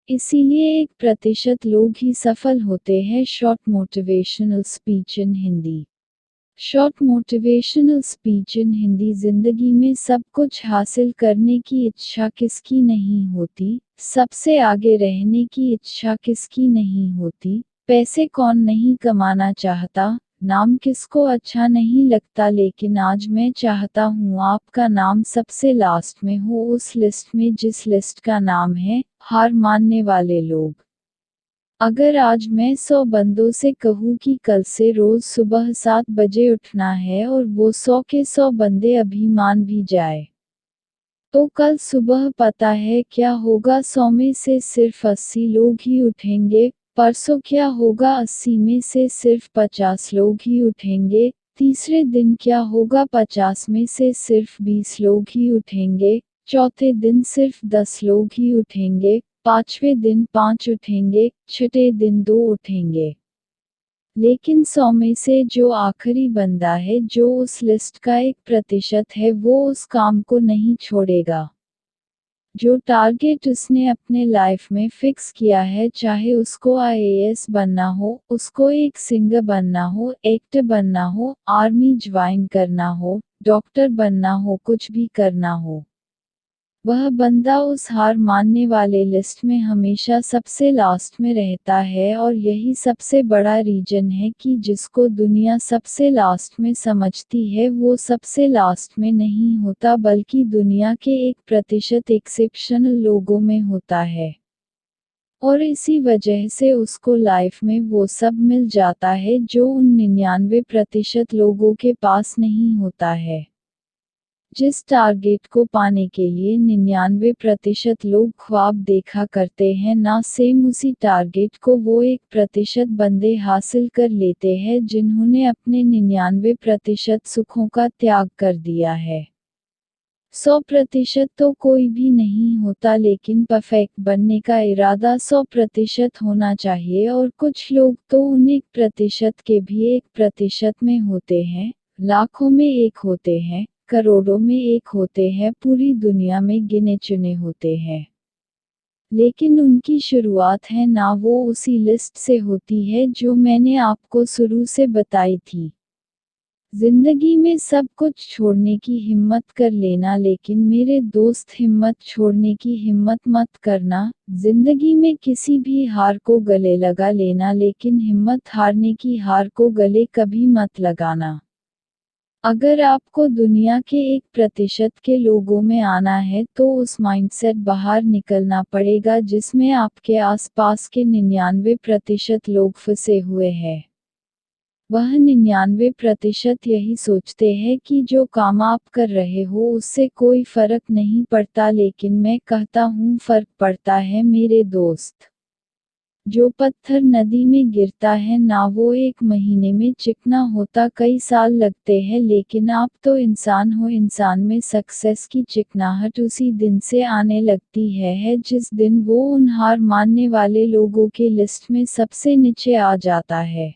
इसीलिए 1% लोग ही सफल होते हैं। Short motivational speech in Hindi. Short motivational speech in Hindi. जिंदगी में सब कुछ हासिल करने की इच्छा किसकी नहीं होती, सबसे आगे रहने की इच्छा किसकी नहीं होती, पैसे कौन नहीं कमाना चाहता, नाम किसको अच्छा नहीं लगता, लेकिन आज मैं चाहता हूँ आपका नाम सबसे लास्ट में हो उस लिस्ट में जिस लिस्ट का नाम है हार मानने वाले लोग। अगर आज मैं 100 बंदों से कहूँ कि कल से रोज सुबह 7 बजे उठना है और वो 100 के 100 बंदे अभी मान भी जाए, तो कल सुबह पता है क्या होगा? 100 में से सिर्फ 80 लोग ही उठेंगे। परसों क्या होगा? 80 में से सिर्फ 50 लोग ही उठेंगे। तीसरे दिन क्या होगा? 50 में से सिर्फ 20 लोग ही उठेंगे। चौथे दिन सिर्फ 10 लोग ही उठेंगे। पांचवें दिन 5 उठेंगे। छठे दिन 2 उठेंगे। लेकिन 100 में से जो आखिरी बंदा है, जो उस लिस्ट का 1% है, वो उस काम को नहीं छोड़ेगा। जो टारगेट उसने अपने लाइफ में फिक्स किया है, चाहे उसको आईएएस बनना हो, उसको एक सिंगर बनना हो, एक्टर बनना हो, आर्मी ज्वाइन करना हो, डॉक्टर बनना हो, कुछ भी करना हो, वह बंदा उस हार मानने वाले लिस्ट में हमेशा सबसे लास्ट में रहता है। और यही सबसे बड़ा रीजन है कि जिसको दुनिया सबसे लास्ट में समझती है वो सबसे लास्ट में नहीं होता, बल्कि दुनिया के 1% एक्सेप्शनल लोगों में होता है। और इसी वजह से उसको लाइफ में वो सब मिल जाता है जो उन 99% लोगों के पास नहीं होता है। जिस टारगेट को पाने के लिए 99% लोग ख्वाब देखा करते हैं, ना सेम उसी टारगेट को वो 1% बंदे हासिल कर लेते हैं जिन्होंने अपने 99% सुखों का त्याग कर दिया है। 100% तो कोई भी नहीं होता, लेकिन परफेक्ट बनने का इरादा 100% होना चाहिए। और कुछ लोग तो उन 1% के भी 1% में होते हैं, लाखों में एक होते हैं, करोड़ों में एक होते हैं, पूरी दुनिया में गिने चुने होते हैं। लेकिन उनकी शुरुआत है ना वो उसी लिस्ट से होती है जो मैंने आपको शुरू से बताई थी। जिंदगी में सब कुछ छोड़ने की हिम्मत कर लेना, लेकिन मेरे दोस्त हिम्मत छोड़ने की हिम्मत मत करना। जिंदगी में किसी भी हार को गले लगा लेना, लेकिन हिम्मत हारने की हार को गले कभी मत लगाना। अगर आपको दुनिया के 1% के लोगों में आना है तो उस माइंडसेट बाहर निकलना पड़ेगा जिसमें आपके आसपास के 99% लोग फंसे हुए हैं। वह 99% यही सोचते हैं कि जो काम आप कर रहे हो उससे कोई फर्क नहीं पड़ता, लेकिन मैं कहता हूँ फर्क पड़ता है मेरे दोस्त। जो पत्थर नदी में गिरता है ना वो 1 महीने में चिकना होता, कई साल लगते हैं, लेकिन आप तो इंसान हो। इंसान में सक्सेस की चिकनाहट उसी दिन से आने लगती है जिस दिन वो उन हार मानने वाले लोगों के लिस्ट में सबसे नीचे आ जाता है।